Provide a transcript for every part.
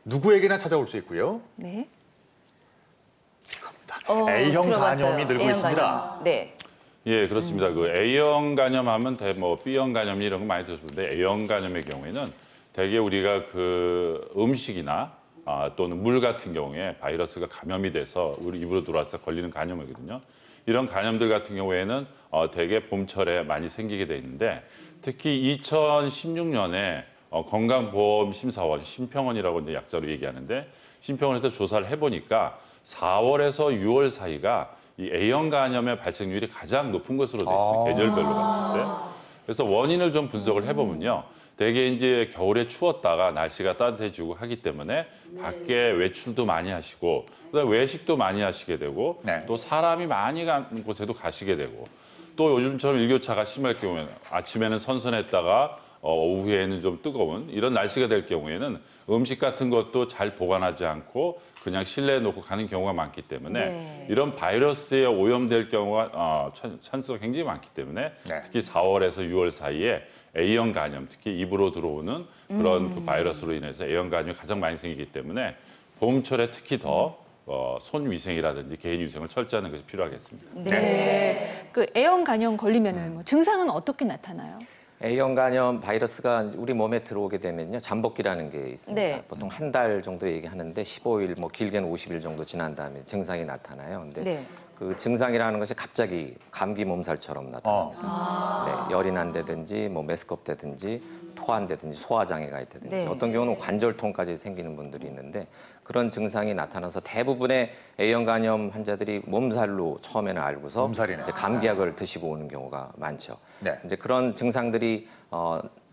누구에게나 찾아올 수 있고요. 네. 이겁니다. A형 간염이 늘고 있습니다. 네. 예, 그렇습니다. 그 A형 간염하면 뭐 B형 간염 이런 거 많이 들었는데 A형 간염의 경우에는 대개 우리가 그 음식이나 또는 물 같은 경우에 바이러스가 감염이 돼서 우리 입으로 들어와서 걸리는 간염이거든요. 이런 간염들 같은 경우에는 대개 봄철에 많이 생기게 돼 있는데 특히 2016년에 건강보험심사원, 심평원이라고 이제 약자로 얘기하는데 심평원에서 조사를 해보니까 4월에서 6월 사이가 이 A형 간염의 발생률이 가장 높은 것으로 되어 있습니다. 계절별로 봤을 때. 그래서 원인을 좀 분석을 해보면요. 대개 이제 겨울에 추웠다가 날씨가 따뜻해지고 하기 때문에 밖에 외출도 많이 하시고 그다음에 외식도 많이 하시게 되고 또 사람이 많이 가는 곳에도 가시게 되고 또 요즘처럼 일교차가 심할 경우에는 아침에는 선선했다가 오후에는 좀 뜨거운 이런 날씨가 될 경우에는 음식 같은 것도 잘 보관하지 않고 그냥 실내에 놓고 가는 경우가 많기 때문에 이런 바이러스에 오염될 경우가 찬스가 굉장히 많기 때문에 특히 4월에서 6월 사이에 A형 간염, 특히 입으로 들어오는 그런 그 바이러스로 인해서 A형 간염이 가장 많이 생기기 때문에 봄철에 특히 더 손 위생이라든지 개인 위생을 철저히 하는 것이 필요하겠습니다. 네. 그 A형 간염 걸리면은 뭐 증상은 어떻게 나타나요? A형 간염 바이러스가 우리 몸에 들어오게 되면요. 잠복기라는 게 있습니다. 네. 보통 한 달 정도 얘기하는데 15일, 뭐 길게는 50일 정도 지난 다음에 증상이 나타나요. 근데 그 증상이라는 것이 갑자기 감기 몸살처럼 나타납니다. 네, 열이 난다든지 뭐 메스껍다든지 토한다든지 소화장애가 있다든지 어떤 경우는 관절통까지 생기는 분들이 있는데 그런 증상이 나타나서 대부분의 A형 간염 환자들이 몸살로 처음에는 알고서 이제 감기약을 드시고 오는 경우가 많죠. 이제 그런 증상들이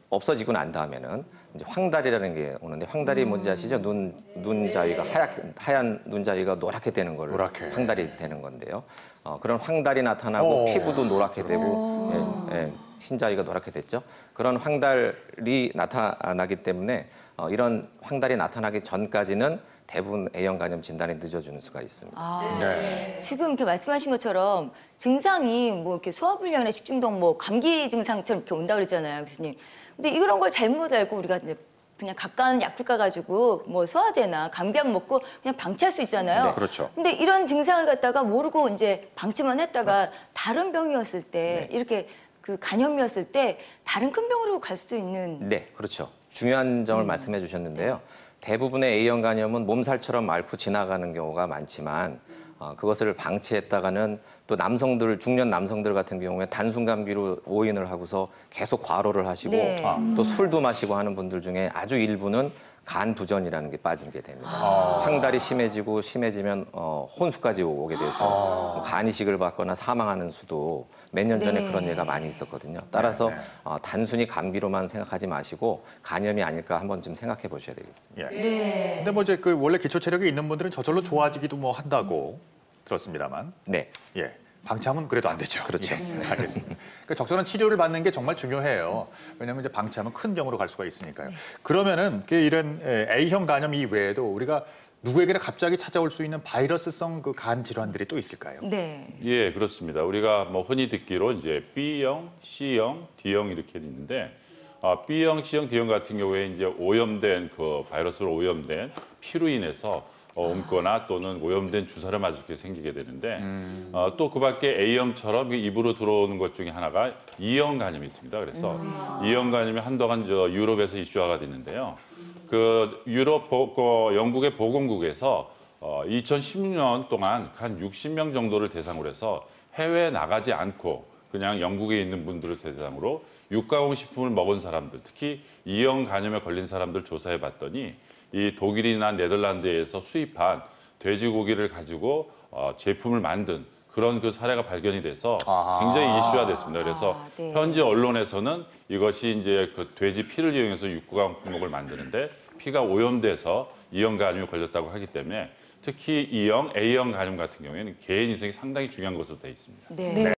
없어지고 난 다음에는 이제 황달이라는 게 오는데 황달이 뭔지 아시죠? 눈 자위가 하얀 눈 자위가 노랗게 되는 걸 황달이 되는 건데요. 그런 황달이 나타나고 피부도 노랗게 되고 흰 자위가 노랗게 됐죠. 그런 황달이 나타나기 때문에 이런 황달이 나타나기 전까지는 대부분 A형 간염 진단이 늦어지는 수가 있습니다. 지금 이렇게 말씀하신 것처럼 증상이 뭐 이렇게 소화불량이나 식중독, 뭐 감기 증상처럼 이렇게 온다 그랬잖아요, 교수님. 근데 이런 걸 잘못 알고 우리가 이제 그냥 가까운 약국 가가지고 뭐 소화제나 감기약 먹고 그냥 방치할 수 있잖아요. 그렇죠. 근데 이런 증상을 갖다가 모르고 이제 방치만 했다가 다른 병이었을 때 이렇게 그 간염이었을 때 다른 큰 병으로 갈 수도 있는. 네, 그렇죠. 중요한 점을 말씀해 주셨는데요. 대부분의 A형 간염은 몸살처럼 앓고 지나가는 경우가 많지만 그것을 방치했다가는 또 중년 남성들 같은 경우에 단순 감기로 오인을 하고서 계속 과로를 하시고 또 술도 마시고 하는 분들 중에 아주 일부는 간 부전이라는 게 빠지게 됩니다. 황달이 심해지면 혼수까지 오게 돼서 간 이식을 받거나 사망하는 수도 몇 년 전에 그런 예가 많이 있었거든요. 따라서 단순히 감기로만 생각하지 마시고 간염이 아닐까 한번 좀 생각해 보셔야 되겠습니다. 근데 뭐 이제 그 원래 기초 체력이 있는 분들은 저절로 좋아지기도 뭐 한다고 들었습니다만. 방치하면 그래도 안 되죠. 그렇죠. 알겠습니다. 그러니까 적절한 치료를 받는 게 정말 중요해요. 왜냐하면 이제 방치하면 큰 병으로 갈 수가 있으니까요. 그러면은 이런 A형 간염 이외에도 우리가 누구에게나 갑자기 찾아올 수 있는 바이러스성 그 간 질환들이 또 있을까요? 예, 그렇습니다. 우리가 뭐 흔히 듣기로 이제 B형, C형, D형 이렇게 있는데 B형, C형, D형 같은 경우에 이제 오염된 그 바이러스로 오염된 피로 인해서 옮거나 또는 오염된 주사를 맞게 생기게 되는데 또 그 밖에 A형처럼 입으로 들어오는 것 중에 하나가 E형 간염이 있습니다. 그래서 E형 간염이 한동안 유럽에서 이슈화가 됐는데요. 그 영국의 보건국에서 2016년 동안 한 60명 정도를 대상으로 해서 해외에 나가지 않고 그냥 영국에 있는 분들을 대상으로 육가공 식품을 먹은 사람들, 특히 E형 간염에 걸린 사람들 조사해 봤더니 이 독일이나 네덜란드에서 수입한 돼지고기를 가지고 제품을 만든 그런 그 사례가 발견이 돼서 굉장히 이슈화 됐습니다. 그래서 현지 언론에서는 이것이 이제 그 돼지 피를 이용해서 육가공품목을 만드는데 피가 오염돼서 E형 간염에 걸렸다고 하기 때문에 특히 E형, A형 간염 같은 경우에는 개인 위생이 상당히 중요한 것으로 되어 있습니다.